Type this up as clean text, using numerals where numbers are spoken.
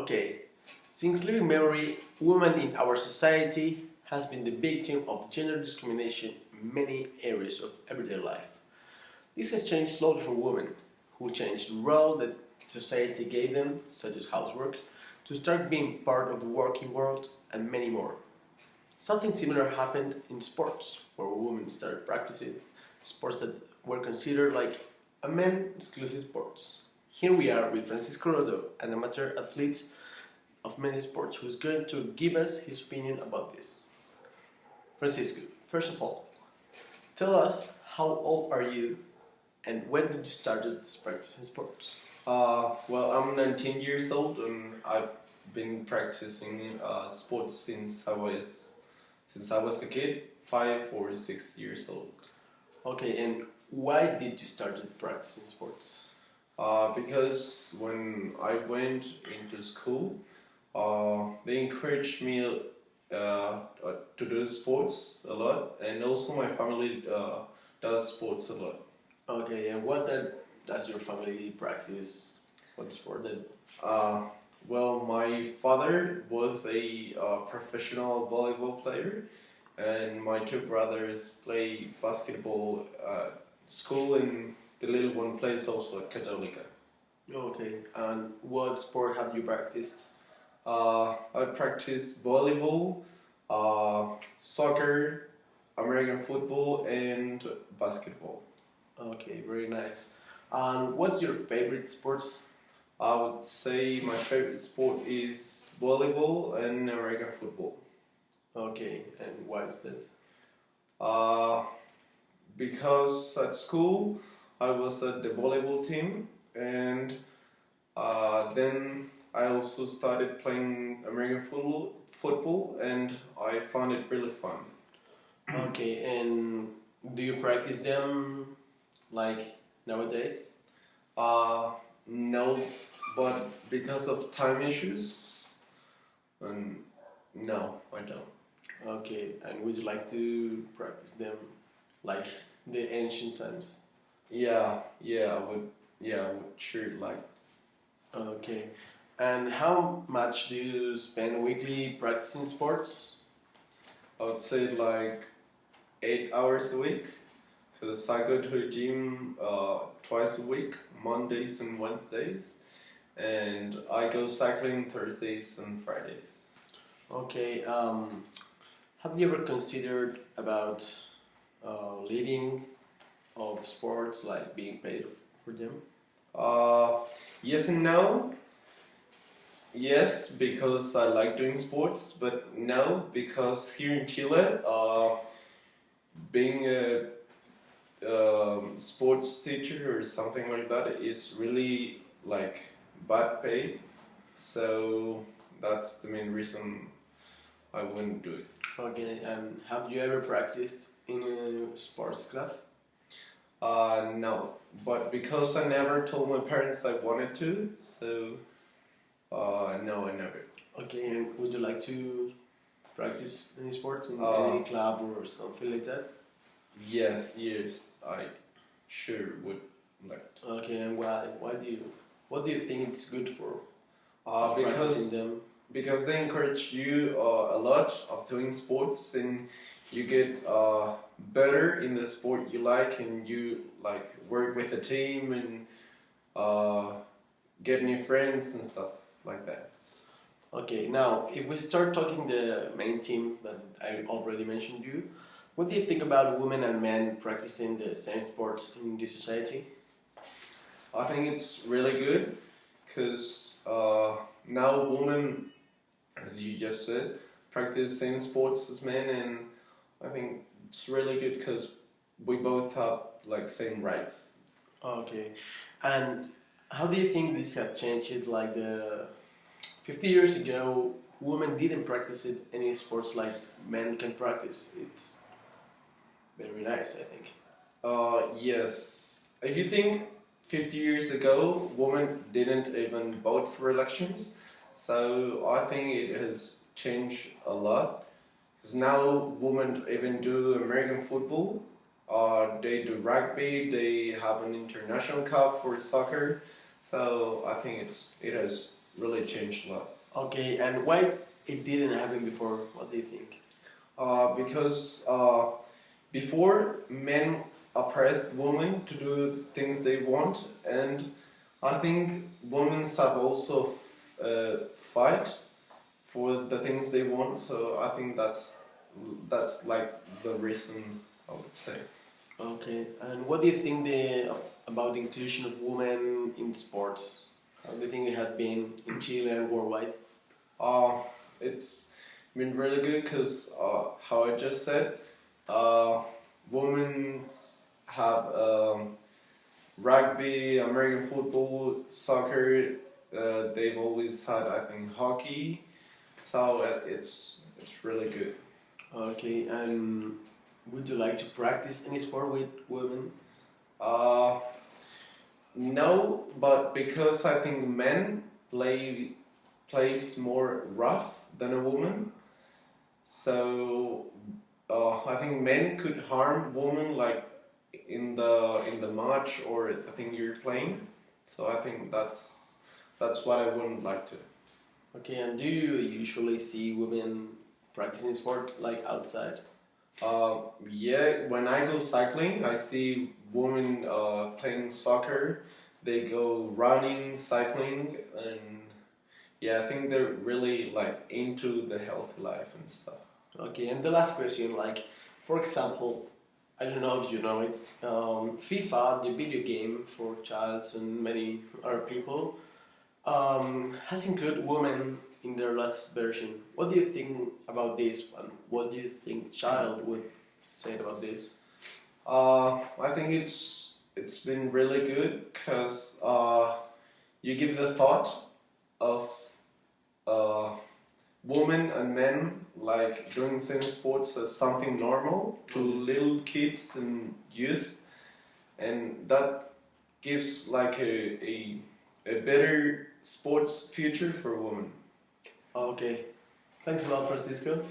Okay, since living memory, women in our society has been the victim of gender discrimination in many areas of everyday life. This has changed slowly for women, who changed the role that society gave them, such as housework, to start being part of the working world and many more. Something similar happened in sports, where women started practicing sports that were considered like a men-exclusive sports. Here we are with Francisco Rodo, an amateur athlete of many sports, who is going to give us his opinion about this. Francisco, first of all, tell us how old are you and when did you start practicing sports? Well, I'm 19 years old and I've been practicing sports since I was a kid, 5 or 6 years old. Okay, and why did you start practicing sports? Because when I went into school, they encouraged me to do sports a lot, and also my family does sports a lot. Okay, and does your family practice? What sport then? Well, my father was a professional volleyball player, and my two brothers play basketball at school, and the little one plays also at Católica. Okay, and what sport have you practiced? I practiced volleyball, soccer, American football, and basketball. Okay, very nice. And what's your favorite sports? I would say my favorite sport is volleyball and American football. Okay, and why is that? Uh, because at school I was at the volleyball team, and then I also started playing American football, and I found it really fun. Okay, and do you practice them like nowadays? No, but because of time issues, no, I don't. Okay, and would you like to practice them like the ancient times? I would sure like. Okay, and how much do you spend weekly practicing sports? I would say like 8 hours a week, because I go to the gym twice a week, Mondays and Wednesdays, and I go cycling Thursdays and Fridays. Okay, have you ever considered about leading of sports, like being paid for them? Yes and no. Yes, because I like doing sports, but no, because here in Chile, being a sports teacher or something like that is really like bad pay. So that's the main reason I wouldn't do it. Okay, and have you ever practiced in a sports club? No, but because I never told my parents I wanted to, so no, I never. Okay, and would you like to practice any sports in Uh, any club or something like that? yes, I sure would like to. Okay, and what do you think it's good for practicing Because them? they encourage you a lot of doing sports, and you get better in the sport you like, and you like work with a team and get new friends and stuff like that. Okay, now if we start talking the main team that I already mentioned you, what do you think about women and men practicing the same sports in this society? I think it's really good because now women, as you just said, practice same sports as men, and I think it's really good because we both have like same rights. Okay, and how do you think this has changed? Like the 50 years ago, women didn't practice any sports like men can practice. It's very nice, I think. Yes. If you think 50 years ago, women didn't even vote for elections, so I think it has changed a lot. Because now women even do American football, they do rugby, they have an international cup for soccer, so I think it has really changed a lot. Okay, and why it didn't happen before? What do you think? Because before men oppressed women to do things they want, and I think women have also fight for the things they want. So I think that's like the reason, I would say. Okay, and what do you think about the inclusion of women in sports? How do you think it has been in Chile and worldwide? Uh, it's been really good because, how I just said, uh, women have rugby, American football, soccer. They've always had, I think, hockey. So it's really good. Okay, and would you like to practice any sport with women? Uh, no, but because I think men plays more rough than a woman, so I think men could harm women like in the match or the thing you're playing. So I think that's what I wouldn't like to. Okay, and do you usually see women practicing sports like outside? Yeah, when I go cycling, I see women playing soccer. They go running, cycling, and yeah, I think they're really like into the healthy life and stuff. Okay, and the last question, like, for example, I don't know if you know it, FIFA, the video game for childs and many other people, has included women in their last version. What do you think about this one? What do you think child would say about this? I think it's been really good because you give the thought of uh, women and men like doing same sports as something normal to little kids and youth, and that gives like a better sports future for women. Okay, thanks a lot, Francisco.